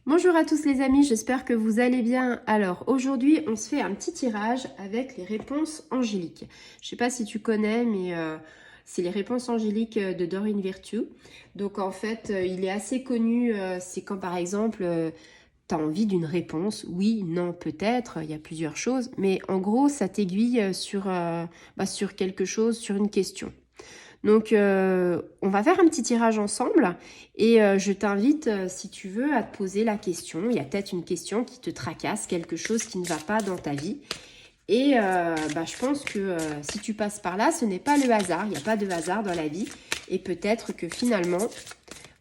Bonjour à tous les amis, j'espère que vous allez bien. Alors aujourd'hui on se fait un petit tirage avec les réponses angéliques. Je sais pas si tu connais mais c'est les réponses angéliques de Doreen Virtue. Donc en fait il est assez connu, c'est quand par exemple tu as envie d'une réponse, oui, non, peut-être, il y a plusieurs choses. Mais en gros ça t'aiguille sur quelque chose, sur une question. Donc, on va faire un petit tirage ensemble et je t'invite, si tu veux, à te poser la question. Il y a peut-être une question qui te tracasse, quelque chose qui ne va pas dans ta vie. Et je pense que si tu passes par là, ce n'est pas le hasard. Il n'y a pas de hasard dans la vie. Et peut-être que finalement,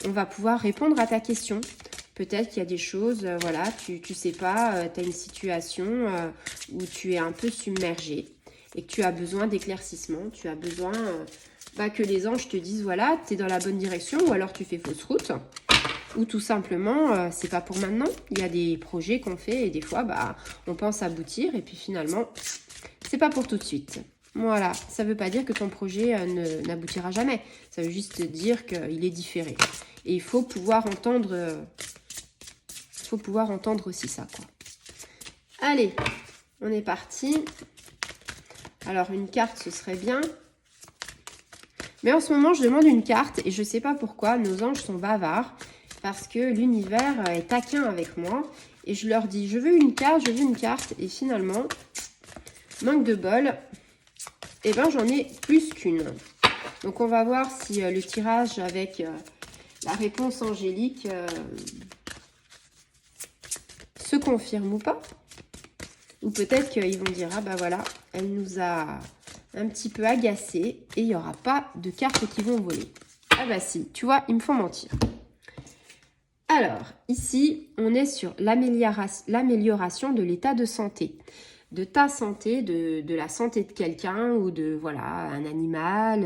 on va pouvoir répondre à ta question. Peut-être qu'il y a des choses, voilà, tu sais pas, tu as une situation où tu es un peu submergé et que tu as besoin d'éclaircissement, tu as besoin que les anges te disent, voilà, tu es dans la bonne direction, ou alors tu fais fausse route, ou tout simplement, c'est pas pour maintenant. Il y a des projets qu'on fait et des fois, on pense aboutir et puis finalement, c'est pas pour tout de suite. Voilà, ça veut pas dire que ton projet n'aboutira jamais. Ça veut juste dire qu'il est différé. Et il faut pouvoir entendre, aussi ça, quoi. Allez, on est parti. Alors, une carte, ce serait bien. Mais en ce moment, je demande une carte et je ne sais pas pourquoi, nos anges sont bavards parce que l'univers est taquin avec moi. Et je leur dis, je veux une carte, je veux une carte. Et finalement, manque de bol, et ben j'en ai plus qu'une. Donc on va voir si le tirage avec la réponse angélique se confirme ou pas. Ou peut-être qu'ils vont dire, ah bah voilà, elle nous a un petit peu agacé et il n'y aura pas de cartes qui vont voler. Ah bah si, tu vois, ils me font mentir. Alors, ici, on est sur l'amélioration de l'état de santé. De ta santé, de la santé de quelqu'un ou de, voilà, un animal,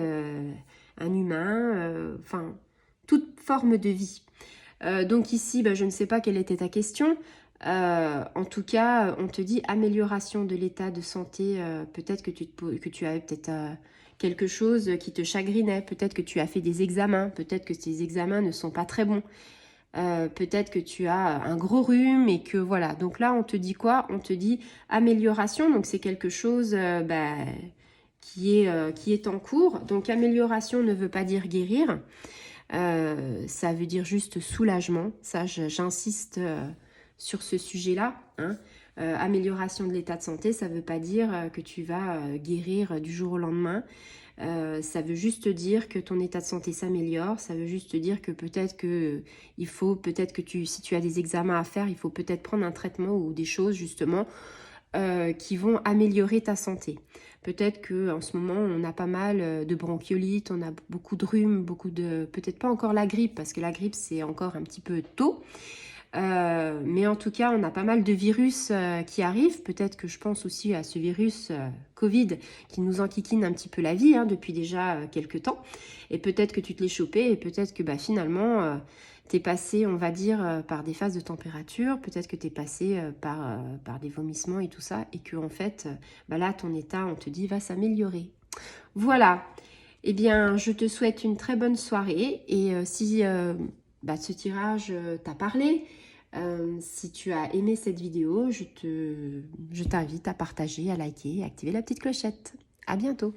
un humain, enfin, toute forme de vie. Donc ici, je ne sais pas quelle était ta question. En tout cas, on te dit amélioration de l'état de santé. Peut-être que tu avais peut-être quelque chose qui te chagrinait. Peut-être que tu as fait des examens. Peut-être que ces examens ne sont pas très bons. Peut-être que tu as un gros rhume et que voilà. Donc là, on te dit quoi? On te dit amélioration. Donc c'est quelque chose qui est en cours. Donc amélioration ne veut pas dire guérir. Ça veut dire juste soulagement. Ça, j'insiste sur ce sujet-là. Hein. Amélioration de l'état de santé, ça ne veut pas dire que tu vas guérir du jour au lendemain. Ça veut juste dire que ton état de santé s'améliore. Ça veut juste dire que peut-être que si tu as des examens à faire, il faut peut-être prendre un traitement ou des choses justement qui vont améliorer ta santé. Peut-être qu'en ce moment, on a pas mal de bronchiolite, on a beaucoup de rhume, peut-être pas encore la grippe, parce que la grippe, c'est encore un petit peu tôt. Mais en tout cas, on a pas mal de virus qui arrivent. Peut-être que je pense aussi à ce virus Covid qui nous enquiquine un petit peu la vie depuis déjà quelques temps. Et peut-être que tu te l'es chopé et peut-être que finalement, tu es passé, on va dire, par des phases de température. Peut-être que tu es passé par des vomissements et tout ça. Et que en fait, là, ton état, on te dit, va s'améliorer. Voilà. Eh bien, je te souhaite une très bonne soirée. Et si ce tirage t'a parlé, si tu as aimé cette vidéo, je t'invite à partager, à liker et à activer la petite clochette. À bientôt.